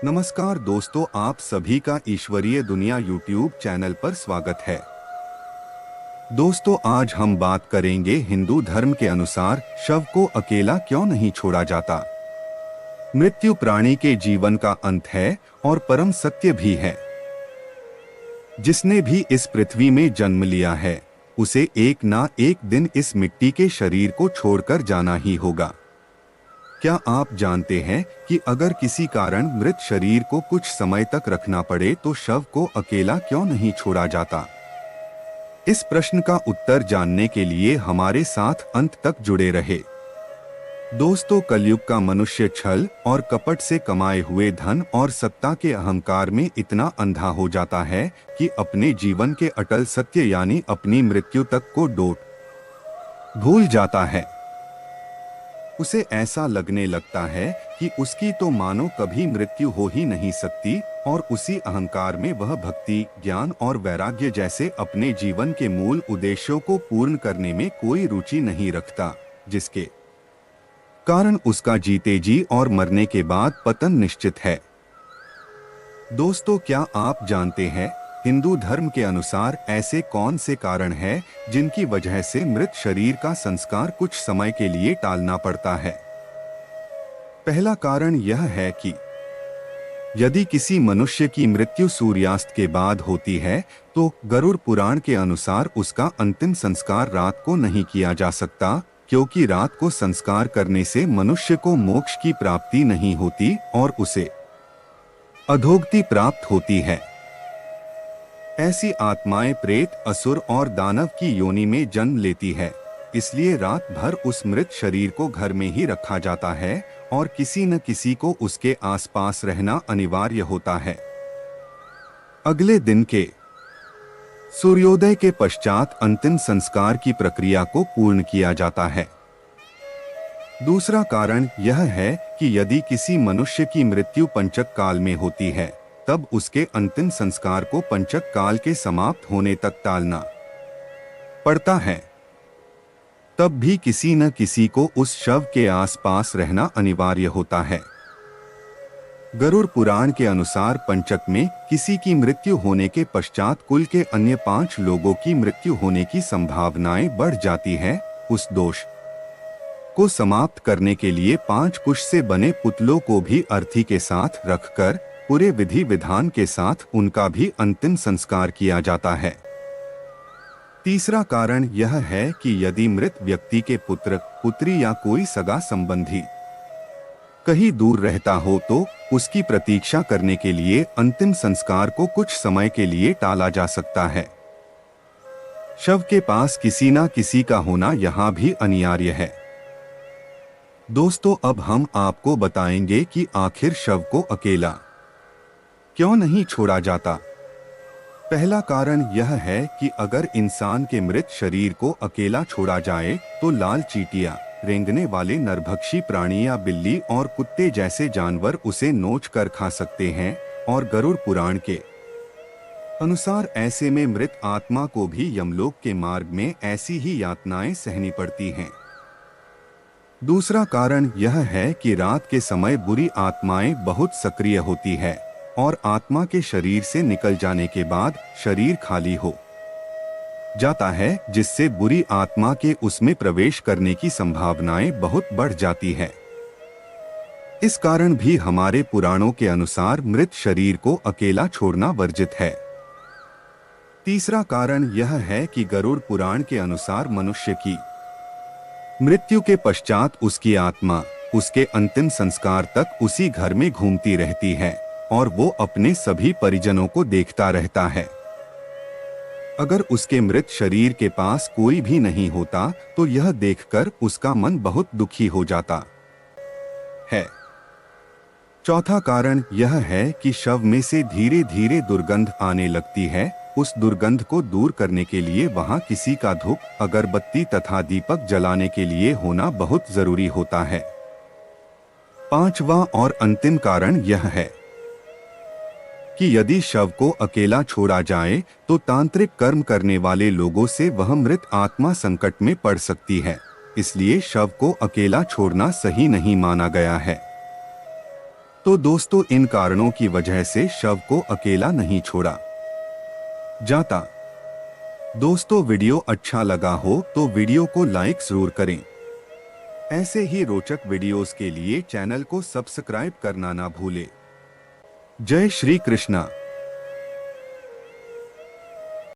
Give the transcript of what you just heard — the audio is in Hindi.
नमस्कार दोस्तों, आप सभी का ईश्वरीय दुनिया यूट्यूब चैनल पर स्वागत है। दोस्तों, आज हम बात करेंगे हिंदू धर्म के अनुसार शव को अकेला क्यों नहीं छोड़ा जाता। मृत्यु प्राणी के जीवन का अंत है और परम सत्य भी है। जिसने भी इस पृथ्वी में जन्म लिया है उसे एक ना एक दिन इस मिट्टी के शरीर को छोड़कर जाना ही होगा। क्या आप जानते हैं कि अगर किसी कारण मृत शरीर को कुछ समय तक रखना पड़े तो शव को अकेला क्यों नहीं छोड़ा जाता? इस प्रश्न का उत्तर जानने के लिए हमारे साथ अंत तक जुड़े रहे। दोस्तों, कलयुग का मनुष्य छल और कपट से कमाए हुए धन और सत्ता के अहंकार में इतना अंधा हो जाता है कि अपने जीवन के अटल सत्य यानी अपनी मृत्यु तक को भूल जाता है। उसे ऐसा लगने लगता है कि उसकी तो मानो कभी मृत्यु हो ही नहीं सकती और उसी अहंकार में वह भक्ति, ज्ञान और वैराग्य जैसे अपने जीवन के मूल उद्देश्यों को पूर्ण करने में कोई रुचि नहीं रखता, जिसके कारण उसका जीते जी और मरने के बाद पतन निश्चित है। दोस्तों, क्या आप जानते हैं हिंदू धर्म के अनुसार ऐसे कौन से कारण हैं जिनकी वजह से मृत शरीर का संस्कार कुछ समय के लिए टालना पड़ता है? पहला कारण यह है कि यदि किसी मनुष्य की मृत्यु सूर्यास्त के बाद होती है तो गरुड़ पुराण के अनुसार उसका अंतिम संस्कार रात को नहीं किया जा सकता, क्योंकि रात को संस्कार करने से मनुष्य को मोक्ष की प्राप्ति नहीं होती और उसे अधोगति प्राप्त होती है। ऐसी आत्माएं प्रेत, असुर और दानव की योनि में जन्म लेती है। इसलिए रात भर उस मृत शरीर को घर में ही रखा जाता है और किसी न किसी को उसके आसपास रहना अनिवार्य होता है। अगले दिन के सूर्योदय के पश्चात अंतिम संस्कार की प्रक्रिया को पूर्ण किया जाता है। दूसरा कारण यह है कि यदि किसी मनुष्य की मृत्यु पंचक काल में होती है तब उसके अंतिम संस्कार को पंचक काल के समाप्त होने तक टालना पड़ता है। तब भी किसी न किसी को उस शव के आसपास रहना अनिवार्य होता है। गरुड़ पुराण के अनुसार पंचक में किसी की मृत्यु होने के पश्चात कुल के अन्य 5 लोगों की मृत्यु होने की संभावनाएं बढ़ जाती है। उस दोष को समाप्त करने के लिए 5 कुश से बने पुतलों को भी अर्थी के साथ रखकर पूरे विधि विधान के साथ उनका भी अंतिम संस्कार किया जाता है। तीसरा कारण यह है कि यदि मृत व्यक्ति के पुत्र, पुत्री या कोई सगा संबंधी कहीं दूर रहता हो तो उसकी प्रतीक्षा करने के लिए अंतिम संस्कार को कुछ समय के लिए टाला जा सकता है। शव के पास किसी ना किसी का होना यहाँ भी अनिवार्य है। दोस्तों, अब हम आपको बताएंगे कि आखिर शव को अकेला क्यों नहीं छोड़ा जाता। पहला कारण यह है कि अगर इंसान के मृत शरीर को अकेला छोड़ा जाए तो लाल चींटियां, रेंगने वाले नरभक्षी प्राणी या बिल्ली और कुत्ते जैसे जानवर उसे नोच कर खा सकते हैं और गरुड़ पुराण के अनुसार ऐसे में मृत आत्मा को भी यमलोक के मार्ग में ऐसी ही यातनाएं सहनी पड़ती हैं। दूसरा कारण यह है कि रात के समय बुरी आत्माएं बहुत सक्रिय होती है और आत्मा के शरीर से निकल जाने के बाद शरीर खाली हो जाता है, जिससे बुरी आत्मा के उसमें प्रवेश करने की संभावनाएं बहुत बढ़ जाती है। इस कारण भी हमारे पुराणों के अनुसार मृत शरीर को अकेला छोड़ना वर्जित है। तीसरा कारण यह है कि गरुड़ पुराण के अनुसार मनुष्य की मृत्यु के पश्चात उसकी आत्मा उसके अंतिम संस्कार तक उसी घर में घूमती रहती है और वो अपने सभी परिजनों को देखता रहता है। अगर उसके मृत शरीर के पास कोई भी नहीं होता तो यह देखकर उसका मन बहुत दुखी हो जाता है। चौथा कारण यह है कि शव में से धीरे धीरे दुर्गंध आने लगती है। उस दुर्गंध को दूर करने के लिए वहां किसी का धूप, अगरबत्ती तथा दीपक जलाने के लिए होना बहुत जरूरी होता है। पांचवा और अंतिम कारण यह है कि यदि शव को अकेला छोड़ा जाए तो तांत्रिक कर्म करने वाले लोगों से वह मृत आत्मा संकट में पड़ सकती है। इसलिए शव को अकेला छोड़ना सही नहीं माना गया है। तो दोस्तों इन कारणों की वजह से शव को अकेला नहीं छोड़ा जाता। दोस्तों वीडियो अच्छा लगा हो तो वीडियो को लाइक जरूर करें। ऐसे ही रोचक वीडियोस के लिए चैनल को सब्सक्राइब करना ना भूलें। जय श्री कृष्णा।